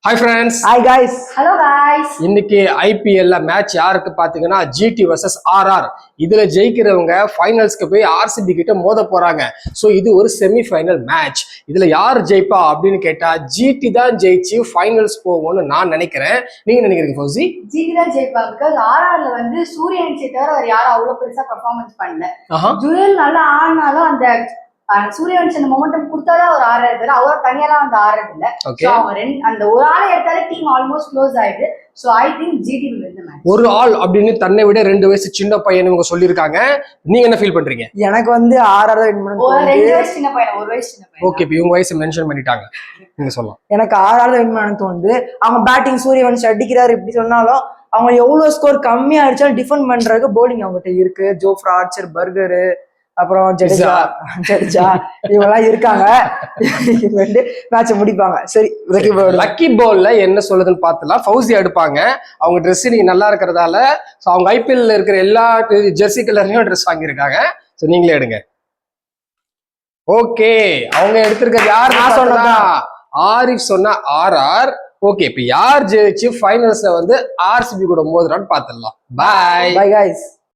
Hi friends. Hi guys. Hello guys. இன்னைக்கு ஐபிஎல்ல match யாருக்கு பாத்தீங்கன்னா ஜிடி vs ஆர்ஆர். இதுல ஜெயிக்கிறவங்க ஃபைனல்ஸ்க்கு போய் ஆர்சிபி கிட்ட மோத போறாங்க. சோ இது ஒரு செமி ஃபைனல் மேட்ச். இதுல யார் ஜெயிப்பா அப்படின்னு கேட்டா ஜிடி தான் ஜெயிச்சு ஃபைனல்ஸ் போகும்னு நான் நினைக்கிறேன். நீங்க நினைக்கிறீங்க ஃபௌசி? ஜிடி தான் ஜெயிப்பா. பிகாஸ் ஆர்ஆர்ல வந்து சூரியவன்ஷியை தவிர வேற யாரும் அவ்வளவு பெருசா பெர்ஃபார்மன்ஸ் பண்ணல. ஜுயல் நல்லா ஆடினாலும் அந்த சூரியவன்ஷி அந்த மொமெண்டம் கொடுத்தாதான் ஒரு ஆடுறது, அவரை தனியாலாம் அந்த ஆடுறது இல்ல. அவங்க அந்த ஒரு ஆளை எடுத்தாலே டீம் ஆல்மோஸ்ட் க்ளோஸ் ஆயிடுது. So I think GT will win the match. ஒரு ஆள் அப்படின்னு தன்னை விட 2 வயசு சின்ன பையன் இவங்க சொல்லிருக்காங்க. நீங்க என்ன ஃபீல் பண்றீங்க? எனக்கு வந்து ஆர்ஆர் தான் வின் பண்ணனும். ஒரு 2 வயசு சின்ன பையன், 1 வயசு சின்ன பையன். ஓகே, இப்போ இவங்க வயசு மென்ஷன் பண்ணிட்டாங்க. நீங்க சொல்லலாம். எனக்கு ஆர்ஆர் தான் வின் பண்ணனும் தோணுது. அவங்க பேட்டிங் சூரியவன்ஷி அடிக்கிறாரு இப்படி சொன்னாலும் அவங்க எவ்வளவு ஸ்கோர் கம்மியா அடிச்சாலும் டிஃபெண்ட் பண்றதுக்கு போலிங் அவங்ககிட்ட இருக்கு. ஜோஃப்ரா ஆர்ச்சர், பர்கர், அப்புறம் ஜடேஜா இவங்கெல்லாம் இருக்காங்க. மேட்சை முடிப்பாங்க. சரி, லக்கி பால்ல என்ன சொல்லுதுன்னு பார்த்தலாம். ஃபௌசி எடுப்பாங்க. அவங்க ட்ரெஸ் நீங்க நல்லா இருக்கிறதால அவங்க ஐபிஎல்ல இருக்கிற எல்லா ஜெர்சி கலர்லயும் ட்ரெஸ் வாங்கியிருக்காங்க. ஸோ நீங்களே எடுங்க. ஓகே, அவங்க எடுத்திருக்கிறது யார் சொன்னா ஆரிஃப் சொன்னா ஆர்ஆர். ஓகே, இப்போ யார் ஜெயிச்சு ஃபைனல்ஸ்ல வந்து ஆர்சிபி கூட மோதுறான்னு பார்த்துடலாம். Bye bye guys.